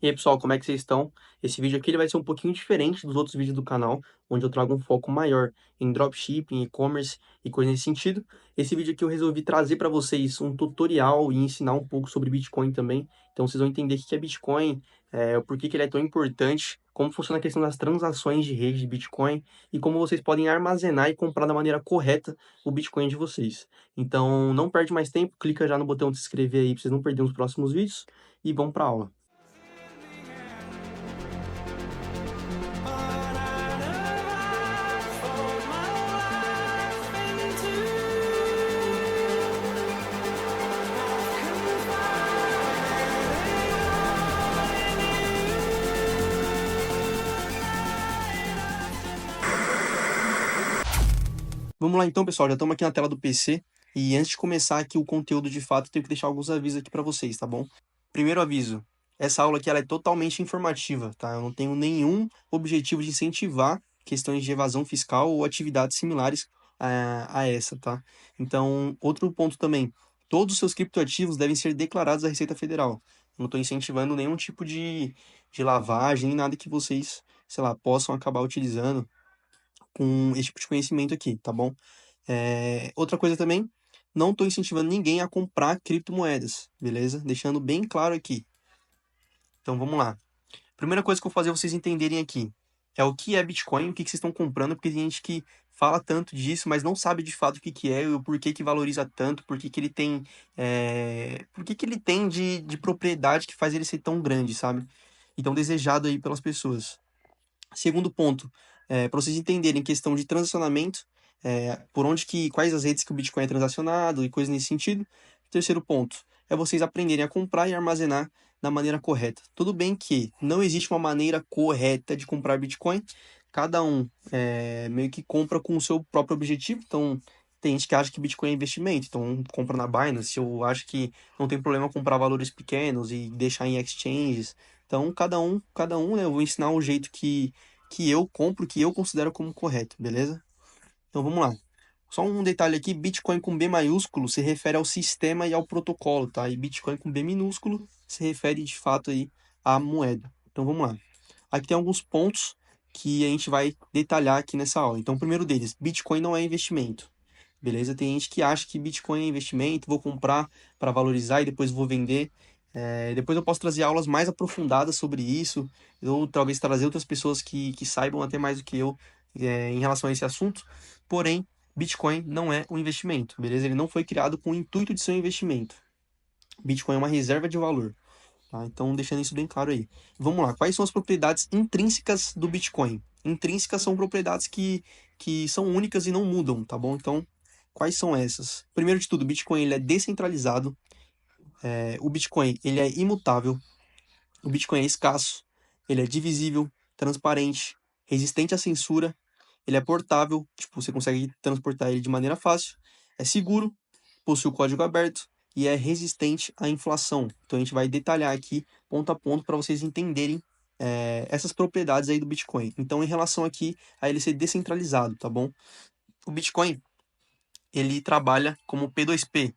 E aí, pessoal, como é que vocês estão? Esse vídeo aqui ele vai ser um pouquinho diferente dos outros vídeos do canal, onde eu trago um foco maior em dropshipping, e-commerce e coisas nesse sentido. Esse vídeo aqui eu resolvi trazer para vocês um tutorial e ensinar um pouco sobre Bitcoin também. Então vocês vão entender o que é Bitcoin, por que ele é tão importante, como funciona a questão das transações de rede de Bitcoin e como vocês podem armazenar e comprar da maneira correta o Bitcoin de vocês. Então não perde mais tempo, clica já no botão de se inscrever aí para vocês não perderem os próximos vídeos e vamos para a aula. Vamos lá então, pessoal, já estamos aqui na tela do PC e antes de começar aqui o conteúdo de fato, eu tenho que deixar alguns avisos aqui para vocês, tá bom? Primeiro aviso, essa aula aqui ela é totalmente informativa, tá? Eu não tenho nenhum objetivo de incentivar questões de evasão fiscal ou atividades similares a essa, tá? Então, outro ponto também, todos os seus criptoativos devem ser declarados à Receita Federal. Eu não estou incentivando nenhum tipo de lavagem, nem nada que vocês, sei lá, possam acabar utilizando com esse tipo de conhecimento aqui, tá bom? Outra coisa também, não estou incentivando ninguém a comprar criptomoedas, beleza? Deixando bem claro aqui. Então vamos lá. Primeira coisa que eu vou fazer vocês entenderem aqui é o que é Bitcoin, o que vocês estão comprando, porque tem gente que fala tanto disso, mas não sabe de fato o que é, o porquê que valoriza tanto, porquê que ele tem, por que ele tem de propriedade que faz ele ser tão grande, sabe? E tão desejado aí pelas pessoas. Segundo ponto, para vocês entenderem questão de transacionamento, por onde quais as redes que o Bitcoin é transacionado e coisas nesse sentido. Terceiro ponto, é vocês aprenderem a comprar e armazenar da maneira correta. Tudo bem que não existe uma maneira correta de comprar Bitcoin, cada um meio que compra com o seu próprio objetivo, então tem gente que acha que Bitcoin é investimento, então compra na Binance, eu acho que não tem problema comprar valores pequenos e deixar em exchanges. Então, cada um, né? Eu vou ensinar o jeito que eu compro, que eu considero como correto, beleza? Então, vamos lá. Só um detalhe aqui, Bitcoin com B maiúsculo se refere ao sistema e ao protocolo, tá? E Bitcoin com B minúsculo se refere, de fato, aí à moeda. Então, vamos lá. Aqui tem alguns pontos que a gente vai detalhar aqui nessa aula. Então, o primeiro deles, Bitcoin não é investimento. Beleza? Tem gente que acha que Bitcoin é investimento, vou comprar para valorizar e depois vou vender. Depois eu posso trazer aulas mais aprofundadas sobre isso, ou talvez trazer outras pessoas que saibam até mais do que eu em relação a esse assunto. Porém, Bitcoin não é um investimento, beleza? Ele não foi criado com o intuito de ser um investimento. Bitcoin é uma reserva de valor, tá? Então, deixando isso bem claro aí. Vamos lá, quais são as propriedades intrínsecas do Bitcoin? Intrínsecas são propriedades que são únicas e não mudam, tá bom? Então, quais são essas? Primeiro de tudo, o Bitcoin ele é descentralizado, o Bitcoin ele é imutável, o Bitcoin é escasso, ele é divisível, transparente, resistente à censura, ele é portável, tipo, você consegue transportar ele de maneira fácil, é seguro, possui o código aberto e é resistente à inflação. Então a gente vai detalhar aqui ponto a ponto para vocês entenderem essas propriedades aí do Bitcoin. Então, em relação aqui a ele ser descentralizado, tá bom? O Bitcoin ele trabalha como P2P,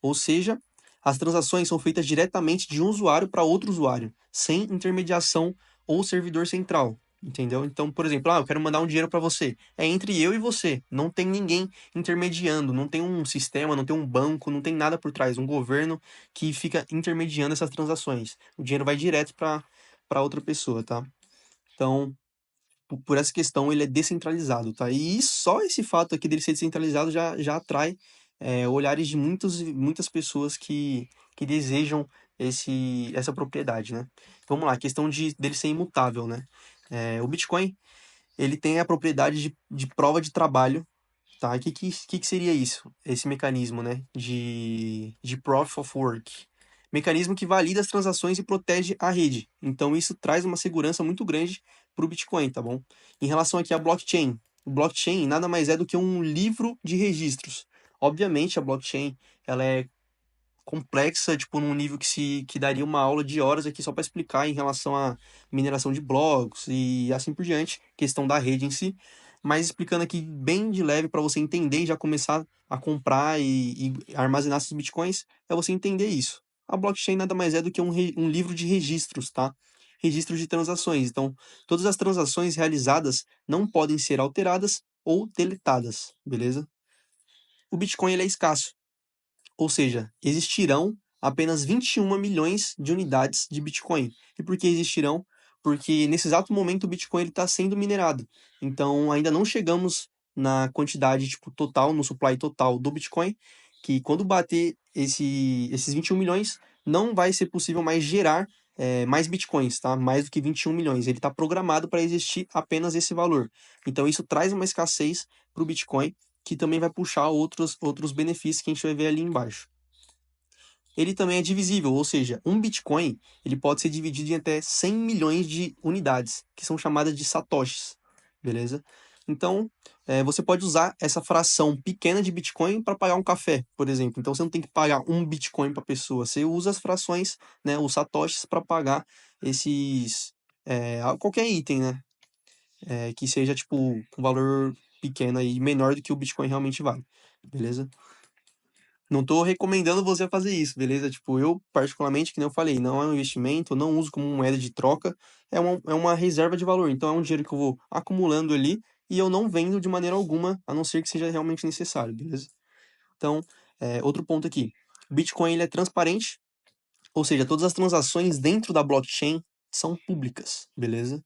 ou seja, as transações são feitas diretamente de um usuário para outro usuário, sem intermediação ou servidor central. Entendeu? Então, por exemplo, eu quero mandar um dinheiro para você. É entre eu e você. Não tem ninguém intermediando, não tem um sistema, não tem um banco, não tem nada por trás, um governo que fica intermediando essas transações. O dinheiro vai direto para outra pessoa, tá? Então, por essa questão, ele é descentralizado, tá? E só esse fato aqui dele ser descentralizado já atrai olhares de muitas pessoas que desejam essa propriedade, né? Vamos lá, a questão dele ser imutável, né? O Bitcoin, ele tem a propriedade de prova de trabalho, tá? O que seria isso? Esse mecanismo, né? De Proof of Work. Mecanismo que valida as transações e protege a rede. Então, isso traz uma segurança muito grande para o Bitcoin, tá bom? Em relação aqui à blockchain. O blockchain nada mais é do que um livro de registros. Obviamente, a blockchain, ela é complexa, tipo, num nível que daria uma aula de horas aqui só para explicar em relação à mineração de blocos e assim por diante, questão da rede em si, mas explicando aqui bem de leve para você entender e já começar a comprar e armazenar esses bitcoins, é você entender isso. A blockchain nada mais é do que um livro de registros, tá? registro de transações. Então, todas as transações realizadas não podem ser alteradas ou deletadas, beleza? O Bitcoin ele é escasso, ou seja, existirão apenas 21 milhões de unidades de Bitcoin. E por que existirão? Porque nesse exato momento o Bitcoin está sendo minerado. Então ainda não chegamos na quantidade tipo, total, no supply total do Bitcoin, que quando bater esses 21 milhões, não vai ser possível mais gerar mais Bitcoins, tá? Mais do que 21 milhões. Ele está programado para existir apenas esse valor. Então isso traz uma escassez para o Bitcoin, que também vai puxar outros benefícios que a gente vai ver ali embaixo. Ele também é divisível, ou seja, um Bitcoin ele pode ser dividido em até 100 milhões de unidades, que são chamadas de satoshis, beleza? Então, você pode usar essa fração pequena de Bitcoin para pagar um café, por exemplo. Então, você não tem que pagar um Bitcoin para pessoa, você usa as frações, né, os satoshis, para pagar qualquer item, né? Que seja, tipo, um valor pequeno aí, menor do que o Bitcoin realmente vale, beleza? Não tô recomendando você fazer isso, beleza? Tipo, eu, particularmente, que nem eu falei, não é um investimento, eu não uso como moeda de troca, é uma reserva de valor. Então, é um dinheiro que eu vou acumulando ali e eu não vendo de maneira alguma, a não ser que seja realmente necessário, beleza? Então, outro ponto aqui. O Bitcoin, ele é transparente, ou seja, todas as transações dentro da blockchain são públicas, beleza?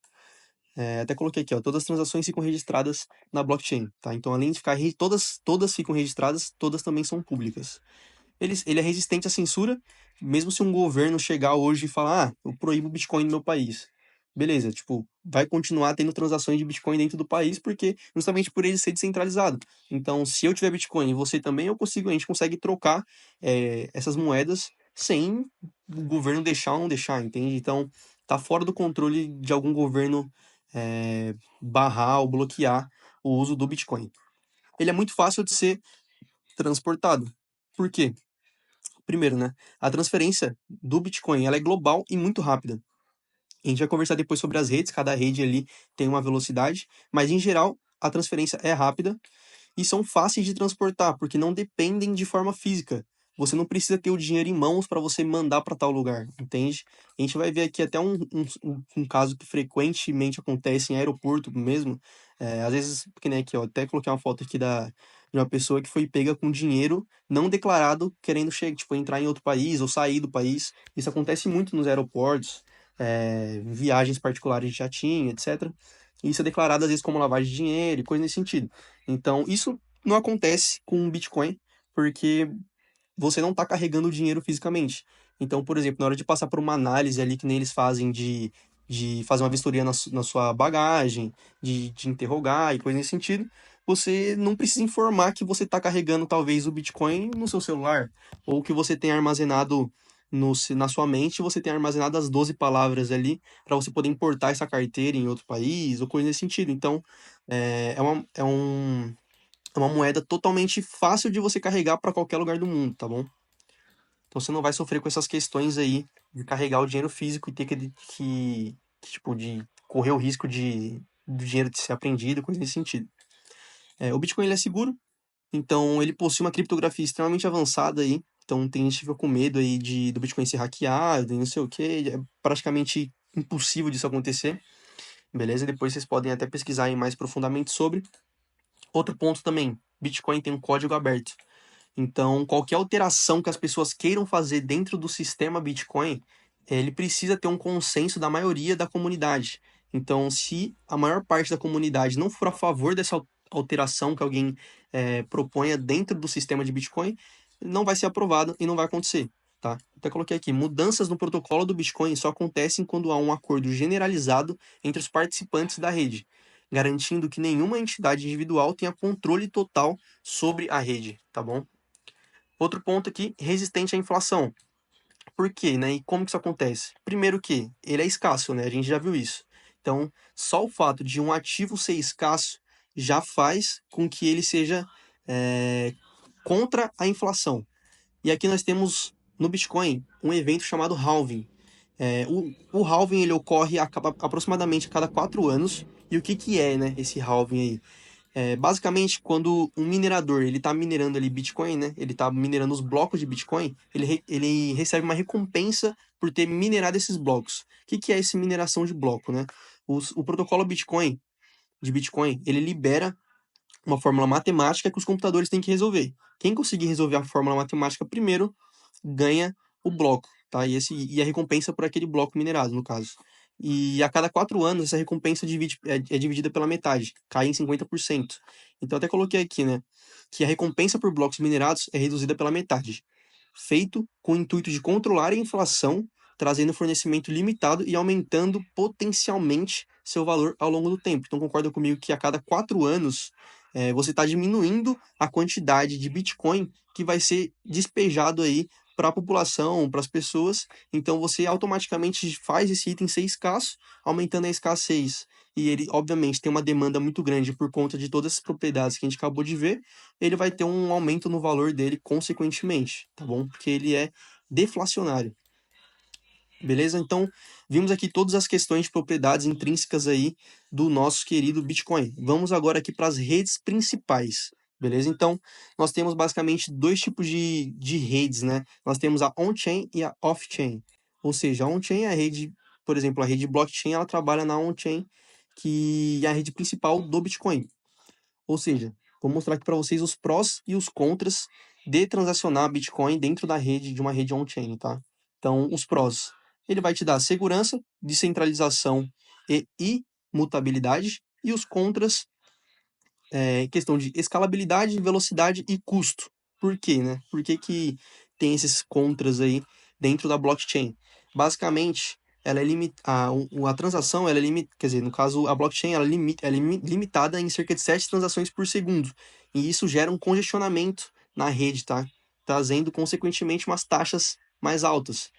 Até coloquei aqui, ó, todas as transações ficam registradas na blockchain, tá? Então, além de ficar, todas ficam registradas, todas também são públicas. Ele é resistente à censura, mesmo se um governo chegar hoje e falar, eu proíbo o Bitcoin no meu país. Beleza, tipo, vai continuar tendo transações de Bitcoin dentro do país, porque justamente por ele ser descentralizado. Então, se eu tiver Bitcoin e você também, a gente consegue trocar essas moedas sem o governo deixar ou não deixar, entende? Então, tá fora do controle de algum governo barrar ou bloquear o uso do Bitcoin. Ele é muito fácil de ser transportado. Por quê? Primeiro, né? A transferência do Bitcoin, ela é global e muito rápida. A gente vai conversar depois sobre as redes, cada rede ali tem uma velocidade, mas em geral a transferência é rápida e são fáceis de transportar, porque não dependem de forma física. Você não precisa ter o dinheiro em mãos para você mandar para tal lugar, entende? A gente vai ver aqui até um caso que frequentemente acontece em aeroporto mesmo. Às vezes, que nem aqui, ó, até coloquei uma foto aqui de uma pessoa que foi pega com dinheiro não declarado, querendo chegar, tipo, entrar em outro país ou sair do país. Isso acontece muito nos aeroportos, viagens particulares de jatinho, etc. E isso é declarado às vezes como lavagem de dinheiro e coisa nesse sentido. Então, isso não acontece com o Bitcoin, porque você não está carregando o dinheiro fisicamente. Então, por exemplo, na hora de passar por uma análise ali que nem eles fazem de fazer uma vistoria na sua bagagem, de interrogar e coisa nesse sentido, você não precisa informar que você está carregando talvez o Bitcoin no seu celular, ou que você tem armazenado na sua mente, você tem armazenado as 12 palavras ali para você poder importar essa carteira em outro país, ou coisa nesse sentido. Então, é uma moeda totalmente fácil de você carregar para qualquer lugar do mundo, tá bom? Então você não vai sofrer com essas questões aí de carregar o dinheiro físico e ter tipo, de correr o risco do dinheiro de ser apreendido, coisa nesse sentido. O Bitcoin ele é seguro, então ele possui uma criptografia extremamente avançada aí. Então tem gente que fica com medo aí do Bitcoin ser hackeado e não sei o que. É praticamente impossível disso acontecer. Beleza? Depois vocês podem até pesquisar aí mais profundamente sobre. Outro ponto também, Bitcoin tem um código aberto. Então, qualquer alteração que as pessoas queiram fazer dentro do sistema Bitcoin, ele precisa ter um consenso da maioria da comunidade. Então, se a maior parte da comunidade não for a favor dessa alteração que alguém proponha dentro do sistema de Bitcoin, não vai ser aprovado e não vai acontecer. Tá? Até coloquei aqui, mudanças no protocolo do Bitcoin só acontecem quando há um acordo generalizado entre os participantes da rede, garantindo que nenhuma entidade individual tenha controle total sobre a rede, tá bom? Outro ponto aqui, resistente à inflação. Por quê, né? E como que isso acontece? Primeiro que ele é escasso, né? A gente já viu isso. Então, só o fato de um ativo ser escasso já faz com que ele seja contra a inflação. E aqui nós temos no Bitcoin um evento chamado halving. O halving ele ocorre aproximadamente a cada 4 anos. E o que que é, né, esse halving aí? Basicamente, quando um minerador ele está minerando ali Bitcoin, né? Ele está minerando os blocos de Bitcoin, ele recebe uma recompensa por ter minerado esses blocos. O que é essa mineração de bloco, né? O protocolo de Bitcoin, ele libera uma fórmula matemática que os computadores têm que resolver. Quem conseguir resolver a fórmula matemática primeiro ganha o bloco, tá? E a recompensa por aquele bloco minerado, no caso. E a cada 4 anos, essa recompensa é dividida pela metade, cai em 50%. Então, até coloquei aqui, né? Que a recompensa por blocos minerados é reduzida pela metade, feito com o intuito de controlar a inflação, trazendo fornecimento limitado e aumentando potencialmente seu valor ao longo do tempo. Então, concorda comigo que a cada 4 anos você está diminuindo a quantidade de Bitcoin que vai ser despejado aí para a população, para as pessoas. Então, você automaticamente faz esse item ser escasso, aumentando a escassez. E ele, obviamente, tem uma demanda muito grande por conta de todas as propriedades que a gente acabou de ver, ele vai ter um aumento no valor dele consequentemente, tá bom? Porque ele é deflacionário. Beleza? Então, vimos aqui todas as questões de propriedades intrínsecas aí do nosso querido Bitcoin. Vamos agora aqui para as redes principais. Beleza? Então, nós temos basicamente dois tipos de redes, né? Nós temos a on-chain e a off-chain. Ou seja, a on-chain é a rede, por exemplo, a rede blockchain, ela trabalha na on-chain, que é a rede principal do Bitcoin. Ou seja, vou mostrar aqui para vocês os prós e os contras de transacionar Bitcoin dentro da rede de uma rede on-chain, tá? Então, os prós, ele vai te dar segurança, descentralização e imutabilidade, e os contras questão de escalabilidade, velocidade e custo. Por quê, né? Por que que tem esses contras aí dentro da blockchain? Basicamente, ela é a transação, ela é quer dizer, no caso, a blockchain ela é limitada em cerca de 7 transações por segundo. E isso gera um congestionamento na rede, tá? Trazendo, consequentemente, umas taxas mais altas.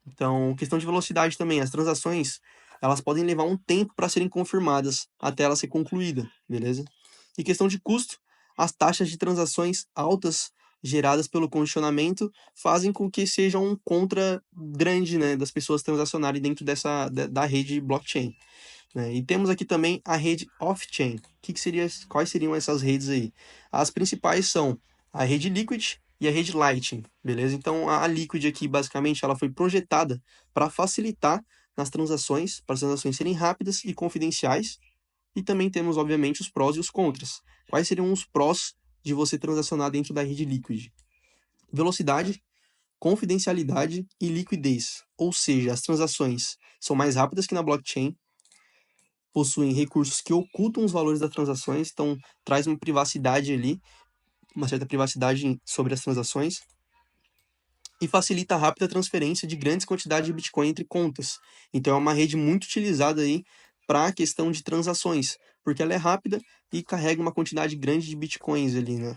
Então, questão de velocidade também, as transações, elas podem levar um tempo para serem confirmadas até ela ser concluída, beleza? E questão de custo, as taxas de transações altas geradas pelo condicionamento fazem com que seja um contra grande, né, das pessoas transacionarem dentro da rede blockchain, né? E temos aqui também a rede off-chain. Quais seriam essas redes aí? As principais são a rede Liquid e a rede Lightning, beleza? Então a Liquid aqui basicamente ela foi projetada para facilitar nas transações, para as transações serem rápidas e confidenciais. E também temos, obviamente, os prós e os contras. Quais seriam os prós de você transacionar dentro da rede Liquid? Velocidade, confidencialidade e liquidez. Ou seja, as transações são mais rápidas que na blockchain, possuem recursos que ocultam os valores das transações, então traz uma privacidade ali, uma certa privacidade sobre as transações, e facilita a rápida transferência de grandes quantidades de Bitcoin entre contas. Então é uma rede muito utilizada aí para a questão de transações, porque ela é rápida e carrega uma quantidade grande de Bitcoins ali, né?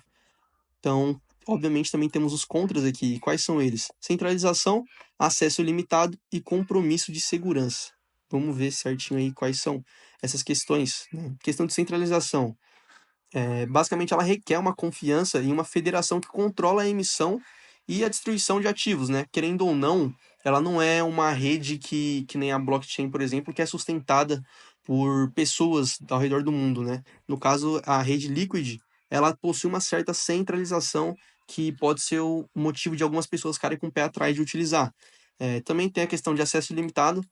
Então, obviamente também temos os contras aqui. Quais são eles? Centralização, acesso limitado e compromisso de segurança. Vamos ver certinho aí quais são essas questões, né? Questão de centralização. Basicamente, ela requer uma confiança em uma federação que controla a emissão e a destruição de ativos, né? Querendo ou não, ela não é uma rede que nem a blockchain, por exemplo, que é sustentada por pessoas ao redor do mundo, né? No caso, a rede Liquid, ela possui uma certa centralização que pode ser o motivo de algumas pessoas ficarem com o pé atrás de utilizar. Também tem a questão de acesso limitado,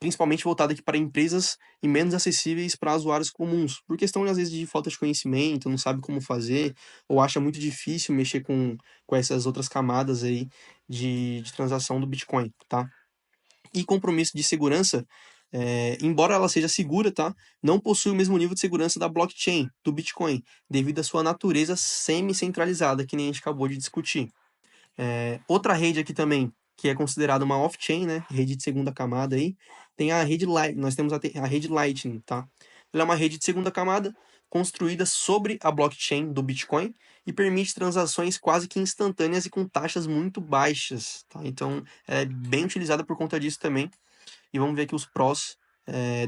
principalmente voltado aqui para empresas e menos acessíveis para usuários comuns, por questão, às vezes, de falta de conhecimento, não sabe como fazer, ou acha muito difícil mexer com essas outras camadas aí de transação do Bitcoin, tá? E compromisso de segurança, embora ela seja segura, tá? Não possui o mesmo nível de segurança da blockchain, do Bitcoin, devido à sua natureza semi-centralizada, que nem a gente acabou de discutir. Outra rede aqui também, que é considerada uma off-chain, né? Rede de segunda camada aí, tem a rede Lightning. Nós temos a rede Lightning, tá? Ela é uma rede de segunda camada construída sobre a blockchain do Bitcoin e permite transações quase que instantâneas e com taxas muito baixas, tá? Então, é bem utilizada por conta disso também. E vamos ver aqui os prós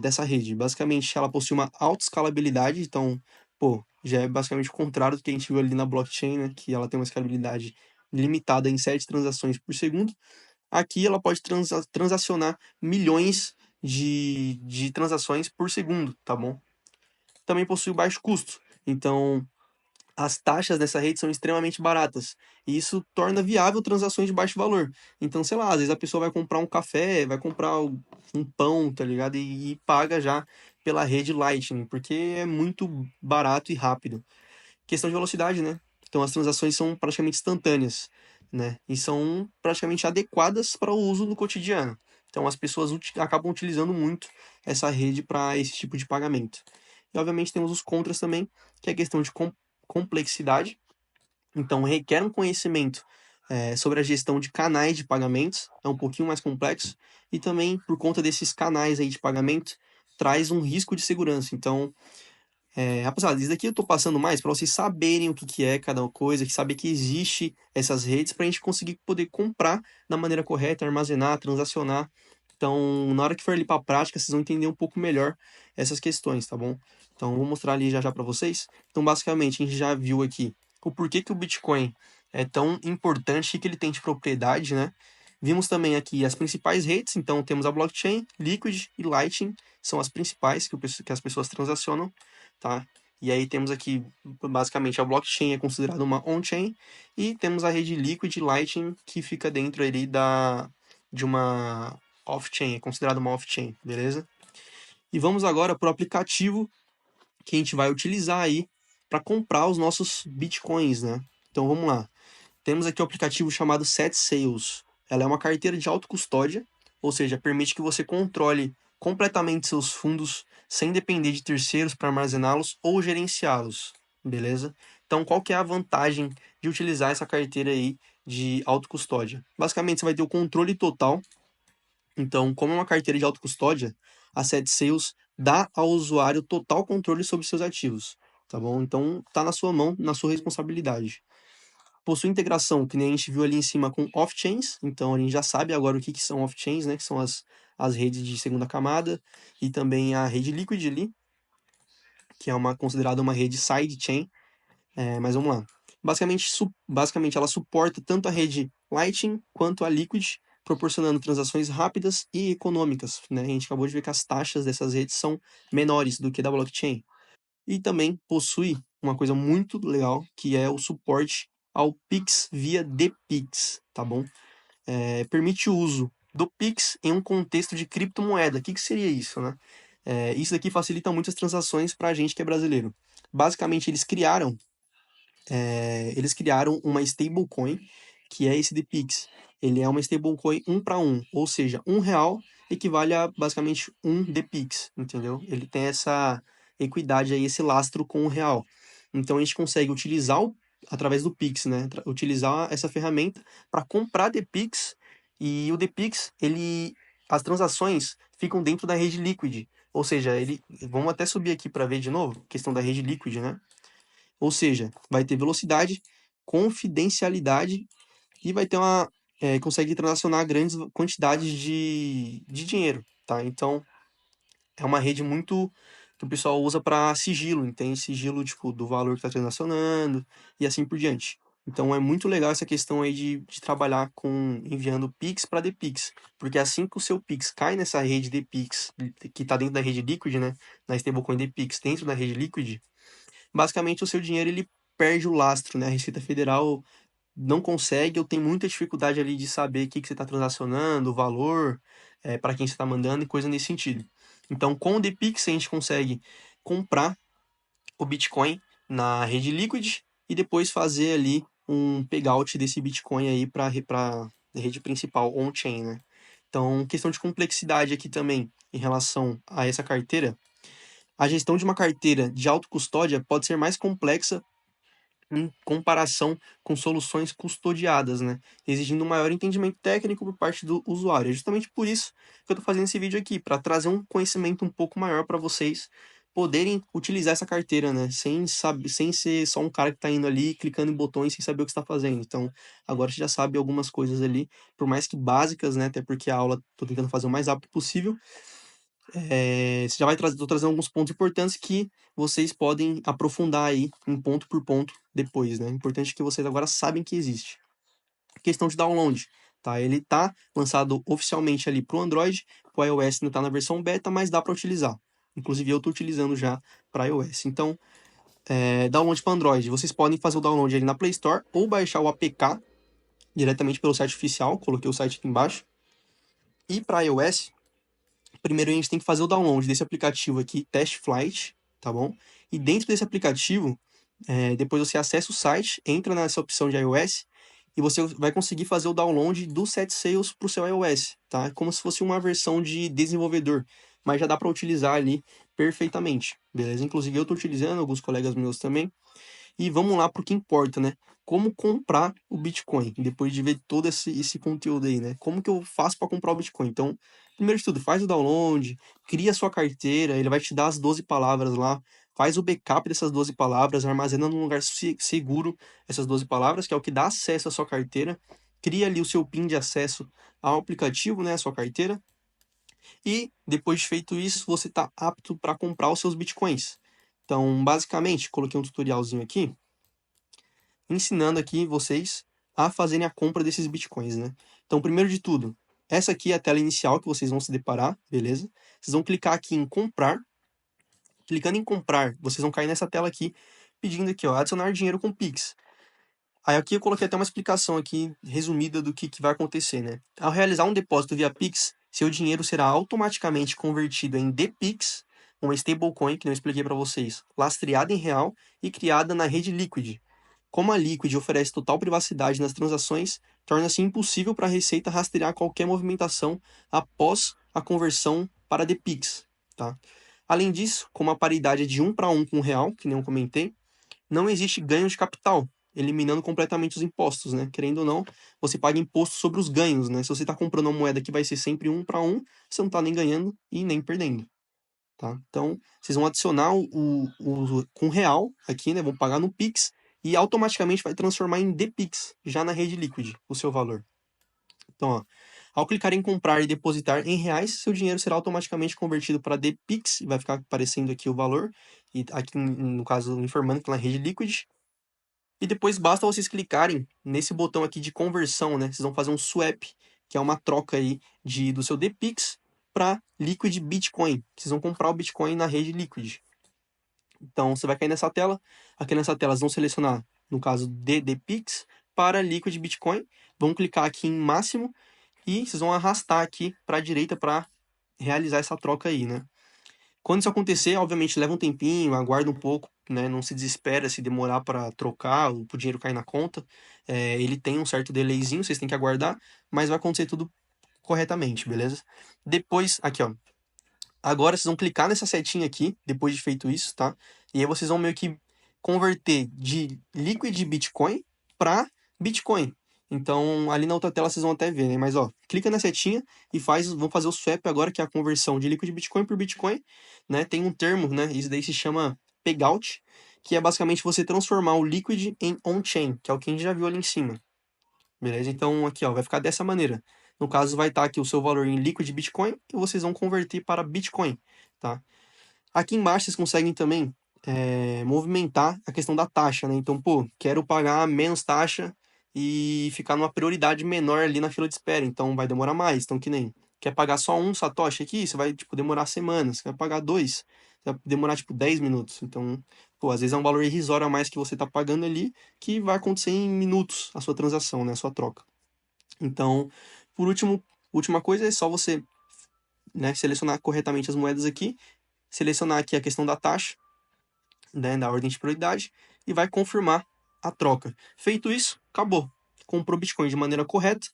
dessa rede. Basicamente, ela possui uma alta escalabilidade, então, pô, já é basicamente o contrário do que a gente viu ali na blockchain, né? Que ela tem uma escalabilidade limitada em 7 transações por segundo. Aqui ela pode transacionar milhões de transações por segundo, tá bom? Também possui baixo custo. Então, as taxas dessa rede são extremamente baratas. E isso torna viável transações de baixo valor. Então, sei lá, às vezes a pessoa vai comprar um café, vai comprar um pão, tá ligado? E paga já pela rede Lightning, porque é muito barato e rápido. Questão de velocidade, né? Então as transações são praticamente instantâneas, né? E são praticamente adequadas para o uso no cotidiano. Então as pessoas acabam utilizando muito essa rede para esse tipo de pagamento. E obviamente temos os contras também, que é a questão de complexidade. Então requer um conhecimento sobre a gestão de canais de pagamentos, é um pouquinho mais complexo. E também por conta desses canais aí de pagamento, traz um risco de segurança. Então rapaziada, isso daqui eu tô passando mais para vocês saberem o que que é cada coisa, que saber que existe essas redes para a gente conseguir poder comprar da maneira correta, armazenar, transacionar. Então, na hora que for ali para a prática, vocês vão entender um pouco melhor essas questões, tá bom? Então, vou mostrar ali já já para vocês. Então, basicamente, a gente já viu aqui o porquê que o Bitcoin é tão importante e que ele tem de propriedade, né? Vimos também aqui as principais redes, então temos a blockchain, Liquid e Lightning, são as principais que as pessoas transacionam, tá? E aí temos aqui, basicamente, a blockchain é considerada uma on-chain, e temos a rede Liquid e Lightning, que fica dentro ali de uma off-chain, é considerada uma off-chain, beleza? E vamos agora para o aplicativo que a gente vai utilizar aí para comprar os nossos bitcoins, né? Então vamos lá. Temos aqui o aplicativo chamado Set Sales. Ela é uma carteira de autocustódia, ou seja, permite que você controle completamente seus fundos sem depender de terceiros para armazená-los ou gerenciá-los, beleza? Então, qual que é a vantagem de utilizar essa carteira aí de autocustódia? Basicamente, você vai ter o controle total. Então, como é uma carteira de autocustódia, a Set Sales dá ao usuário total controle sobre seus ativos, tá bom? Então, tá na sua mão, na sua responsabilidade. Possui integração, que nem a gente viu ali em cima, com off-chains. Então a gente já sabe agora o que, que são off-chains, né? Que são as redes de segunda camada. E também a rede Liquid ali, que é considerada uma rede sidechain. Mas vamos lá. Basicamente, ela suporta tanto a rede Lightning quanto a Liquid, proporcionando transações rápidas e econômicas, né? A gente acabou de ver que as taxas dessas redes são menores do que da blockchain. E também possui uma coisa muito legal, que é o suporte ao Pix via DPix, tá bom? Permite o uso do Pix em um contexto de criptomoeda. O que, que seria isso, né? Isso daqui facilita muitas transações para a gente que é brasileiro. Basicamente, eles criaram uma stablecoin, que é esse DPix. Ele é uma stablecoin 1 para 1, ou seja, R$ 1 equivale a basicamente um DPix, entendeu? Ele tem essa equidade aí, esse lastro com o real. Então a gente consegue utilizar através do Pix, né? Utilizar essa ferramenta para comprar DPix, e o DPix, as transações ficam dentro da rede Liquid. Ou seja, vamos até subir aqui para ver de novo, questão da rede Liquid, né? Ou seja, vai ter velocidade, confidencialidade e vai ter consegue transacionar grandes quantidades de dinheiro, tá? Então, é uma rede muito que o pessoal usa para sigilo, entende? Sigilo, tipo, do valor que está transacionando e assim por diante. Então, é muito legal essa questão aí de trabalhar com enviando Pix para DPix, porque assim que o seu Pix cai nessa rede DPix, que está dentro da rede Liquid, né? Na stablecoin DPix dentro da rede Liquid, basicamente o seu dinheiro ele perde o lastro, né? A Receita Federal não consegue ou tem muita dificuldade ali de saber o que, que você está transacionando, o valor, para quem você está mandando e coisa nesse sentido. Então, com o DPix, a gente consegue comprar o Bitcoin na rede Liquid e depois fazer ali um payout desse Bitcoin aí para a rede principal, on-chain, né? Então, questão de complexidade aqui também em relação a essa carteira. A gestão de uma carteira de autocustódia pode ser mais complexa em comparação com soluções custodiadas, né? Exigindo um maior entendimento técnico por parte do usuário. É justamente por isso que eu estou fazendo esse vídeo aqui, para trazer um conhecimento um pouco maior para vocês poderem utilizar essa carteira, né? Sem ser só um cara que está indo ali clicando em botões sem saber o que está fazendo. Então, agora você já sabe algumas coisas ali, por mais que básicas, né? Até porque a aula estou tentando fazer o mais rápido possível. Você já vai tô trazendo alguns pontos importantes que vocês podem aprofundar aí em ponto por ponto depois, né? Importante que vocês agora sabem que existe. Questão de download, tá? Ele tá lançado oficialmente ali para o Android, o iOS ainda está na versão beta, mas dá para utilizar. Inclusive eu estou utilizando já para iOS. Então, download para Android. Vocês podem fazer o download ali na Play Store ou baixar o APK diretamente pelo site oficial, coloquei o site aqui embaixo. E para iOS, primeiro a gente tem que fazer o download desse aplicativo aqui, Test Flight, tá bom? E dentro desse aplicativo, depois você acessa o site, entra nessa opção de iOS e você vai conseguir fazer o download do Set Sails para o seu iOS, tá? Como se fosse uma versão de desenvolvedor, mas já dá para utilizar ali perfeitamente, beleza? Inclusive eu estou utilizando, alguns colegas meus também. E vamos lá para o que importa, né? Como comprar o Bitcoin, depois de ver todo esse conteúdo aí, né? Como que eu faço para comprar o Bitcoin? Então, primeiro de tudo, faz o download, cria a sua carteira, ele vai te dar as 12 palavras lá, faz o backup dessas 12 palavras, armazena num lugar seguro essas 12 palavras, que é o que dá acesso à sua carteira, cria ali o seu PIN de acesso ao aplicativo, né, a sua carteira, e depois de feito isso, você está apto para comprar os seus Bitcoins. Então, basicamente, coloquei um tutorialzinho aqui, ensinando aqui vocês a fazerem a compra desses bitcoins, né? Então, primeiro de tudo, essa aqui é a tela inicial que vocês vão se deparar, beleza? Vocês vão clicar aqui em comprar. Clicando em comprar, vocês vão cair nessa tela aqui, pedindo aqui, ó, adicionar dinheiro com Pix. Aí aqui eu coloquei até uma explicação aqui, resumida do que vai acontecer, né? Ao realizar um depósito via Pix, seu dinheiro será automaticamente convertido em DPix, uma stablecoin que eu expliquei para vocês, lastreada em real e criada na rede Liquid. Como a Liquid oferece total privacidade nas transações, torna-se impossível para a Receita rastrear qualquer movimentação após a conversão para DPix, tá? Além disso, como a paridade é de 1 para 1 com o real, que nem eu comentei, não existe ganho de capital, eliminando completamente os impostos, né? Querendo ou não, você paga imposto sobre os ganhos, né? Se você está comprando uma moeda que vai ser sempre 1 para 1, você não está nem ganhando e nem perdendo, tá? Então, vocês vão adicionar com real aqui, né? Vão pagar no Pix e automaticamente vai transformar em DPix, já na rede Liquid, o seu valor. Então, ó, ao clicar em comprar e depositar em reais, seu dinheiro será automaticamente convertido para DPix, e vai ficar aparecendo aqui o valor, e aqui no caso informando que na rede Liquid. E depois basta vocês clicarem nesse botão aqui de conversão, né? Vocês vão fazer um swap, que é uma troca aí do seu DPix para Liquid Bitcoin. Vocês vão comprar o Bitcoin na rede Liquid. Então, você vai cair nessa tela. Aqui nessa tela, vocês vão selecionar, no caso, DPix para Liquid Bitcoin. Vão clicar aqui em máximo e vocês vão arrastar aqui para a direita para realizar essa troca aí, né? Quando isso acontecer, obviamente leva um tempinho, aguarda um pouco, né? Não se desespera se demorar para trocar ou o dinheiro cair na conta. Ele tem um certo delayzinho, vocês têm que aguardar, mas vai acontecer tudo corretamente, beleza? Depois, aqui ó, agora vocês vão clicar nessa setinha aqui, depois de feito isso, tá? E aí vocês vão meio que converter de Liquid Bitcoin para Bitcoin. Então, ali na outra tela vocês vão até ver, né? Mas, ó, clica na setinha e vão fazer o swap agora, que é a conversão de Liquid Bitcoin por Bitcoin, né? Tem um termo, né? Isso daí se chama payout, que é basicamente você transformar o Liquid em on-chain, que é o que a gente já viu ali em cima. Beleza? Então, aqui, ó, vai ficar dessa maneira. No caso, vai estar aqui o seu valor em Liquid Bitcoin e vocês vão converter para Bitcoin, tá? Aqui embaixo vocês conseguem também movimentar a questão da taxa, né? Então, pô, quero pagar menos taxa e ficar numa prioridade menor ali na fila de espera, então vai demorar mais. Então, que nem, quer pagar só um satoshi aqui, você vai, tipo, demorar semanas. Quer pagar dois, vai demorar, tipo, 10 minutos. Então, pô, às vezes é um valor irrisório a mais que você tá pagando ali, que vai acontecer em minutos a sua transação, né? A sua troca. Então, por último, última coisa é só você, né, selecionar corretamente as moedas aqui, selecionar aqui a questão da taxa, né, da ordem de prioridade, e vai confirmar a troca. Feito isso, acabou. Comprou Bitcoin de maneira correta,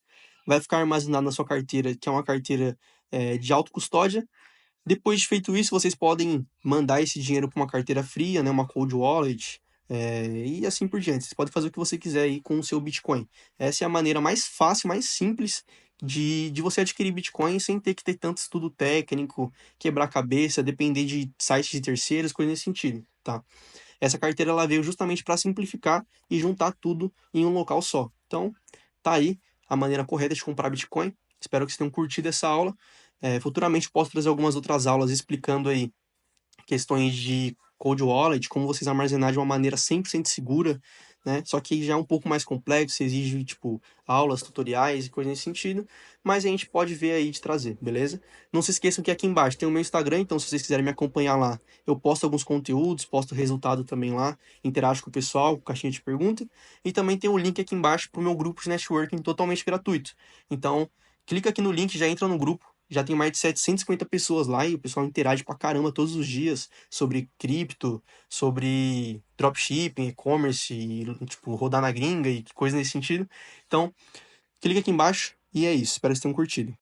vai ficar armazenado na sua carteira, que é uma carteira de autocustódia. Depois de feito isso, vocês podem mandar esse dinheiro para uma carteira fria, né, uma cold wallet, e assim por diante. Você pode fazer o que você quiser aí com o seu Bitcoin. Essa é a maneira mais fácil, mais simples de você adquirir Bitcoin sem ter que ter tanto estudo técnico, quebrar cabeça, depender de sites de terceiros, coisas nesse sentido, tá? Essa carteira ela veio justamente para simplificar e juntar tudo em um local só. Então, tá aí a maneira correta de comprar Bitcoin. Espero que vocês tenham curtido essa aula. Futuramente posso trazer algumas outras aulas explicando aí questões de cold wallet, como vocês armazenar de uma maneira 100% segura, né? Só que já é um pouco mais complexo, exige, tipo, aulas, tutoriais e coisas nesse sentido, mas a gente pode ver aí de trazer, beleza? Não se esqueçam que aqui embaixo tem o meu Instagram, então se vocês quiserem me acompanhar lá, eu posto alguns conteúdos, posto resultado também lá, interajo com o pessoal, com caixinha de pergunta, e também tem um link aqui embaixo pro meu grupo de networking totalmente gratuito. Então, clica aqui no link, já entra no grupo, já tem mais de 750 pessoas lá e o pessoal interage pra caramba todos os dias sobre cripto, sobre dropshipping, e-commerce, e, tipo, rodar na gringa e coisa nesse sentido. Então, clica aqui embaixo e é isso. Espero que vocês tenham curtido.